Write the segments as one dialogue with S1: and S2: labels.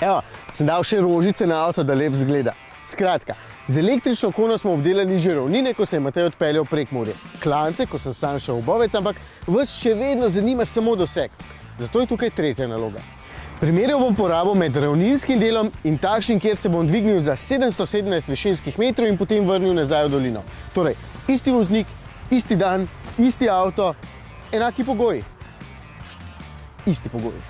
S1: Evo, sem dal še rožice na avto, da lep zgleda. Skratka, z električno kono smo obdelali že ravnine, ko se je Matej odpeljal prek morja. Klance, ko sem sam šel v Bovec, ampak vas še vedno zanima samo doseg. Zato je tukaj tretja naloga. Primerjal bom porabo med ravninskim delom in takšnim, kjer se bom dvignil za 717 višinskih metrov in potem vrnil nazaj v dolino. Torej, isti voznik, isti dan, isti avto, enaki pogoji. Isti pogoji.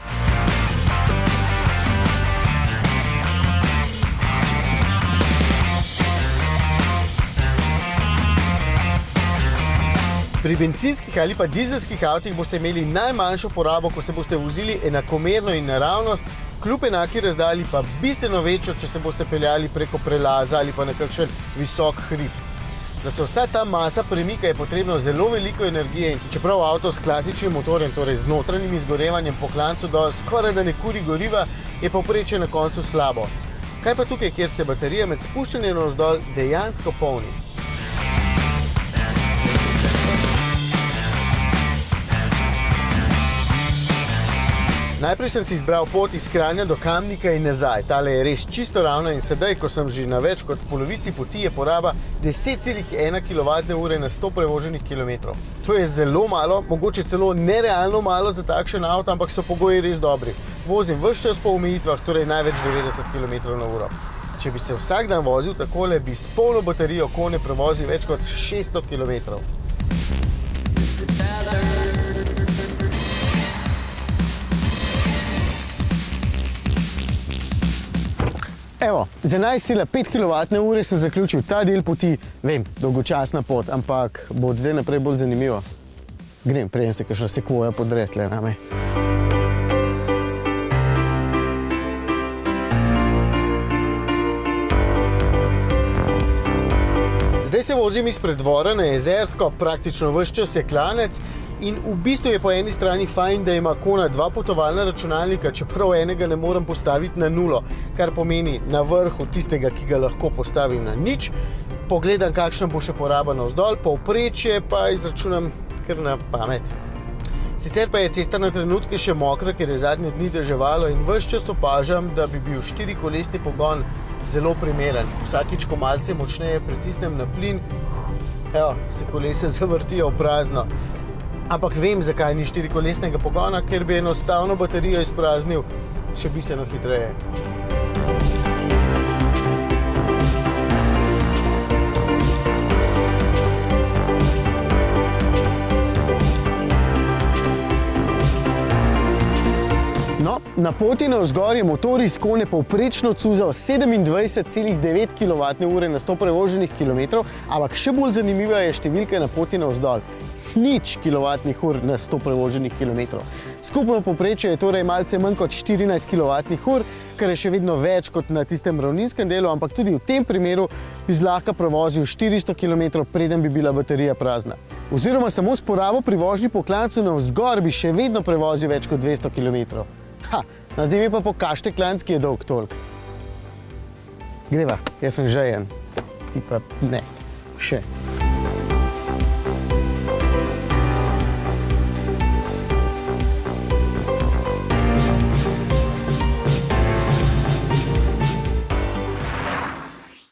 S1: Pri bencinskih ali pa dizelskih avtih boste imeli najmanjšo porabo, ko se boste vozili enakomerno in naravnost, kljub enaki razdalji pa bistveno večjo, če se boste peljali preko prelaza ali pa na kakšen visok hrib. Da se vsa ta masa premika, je potrebno zelo veliko energije in čeprav avto s klasičnim motorjem, torej z notranjim izgorevanjem po klancu dol skoraj da ne kuri goriva, je povprečje na koncu slabo. Kaj pa tukaj, kjer se baterija med spuščanjem navzdol dejansko polni? Najprej sem si izbral pot iz Kranja do Kamnika in nazaj. Tale je res čisto ravna in sedaj, ko sem že na več kot polovici poti, je poraba 10,1 kWh na 100 prevoženih kilometrov. To je zelo malo, mogoče celo nerealno malo za takšen avto, ampak so pogoji res dobri. Vozim ves čas po omejitvah, torej največ 90 km/h. Če bi se vsak dan vozil takole, bi s polno baterijo kone prevozil več kot 600 km. Evo, z 11,5 kWh sem zaključil ta del poti. Vem, dolgočasna pot, ampak bo od zdaj naprej bolj zanimivo. Grem, preden se kakšna sekvoja podre tle name. Zdaj se vozim izpred dvora na Jezersko, praktično ves čas je klanec. In v bistvu je po eni strani fajn, da ima kona dva potovalna računalnika, čeprav enega ne morem postaviti na 0, kar pomeni na vrhu tistega, ki ga lahko postavim na 0. Pogledam, kakšna bo še poraba navzdol, povprečje pa izračunam kar na pamet. Sicer pa je cesta na trenutke še mokra, ker je zadnje dni deževalo in ves čas opažam, da bi bil 4-kolesni pogon zelo primeren. Vsakič, ko malce močneje pritisnem na plin, evo, se kolesa zavrtijo v prazno. Ampak vem, zakaj ni 4-kolesnega pogona, ker bi enostavno baterijo izpraznil še bistveno hitreje. No, na poti navzgor je motor iz kone povprečno cuzal 27,9 kWh na 100 prevoženih kilometrov, ampak še bolj zanimiva je številka na poti navzdol. 0 kWh na 100 prevoženih kilometrov. Skupno povprečje je torej malce manj kot 14 kWh, kar je še vedno več kot na tistem ravninskem delu, ampak tudi v tem primeru bi zlahka prevozil 400 km, preden bi bila baterija prazna. Oziroma samo s porabo pri vožnji po klancu navzgor bi še vedno prevozil več kot 200 km. No zdaj mi pa pokažite klanc, ki je dolg toliko. Greva, jaz sem žejen. Ti pa ne. Še.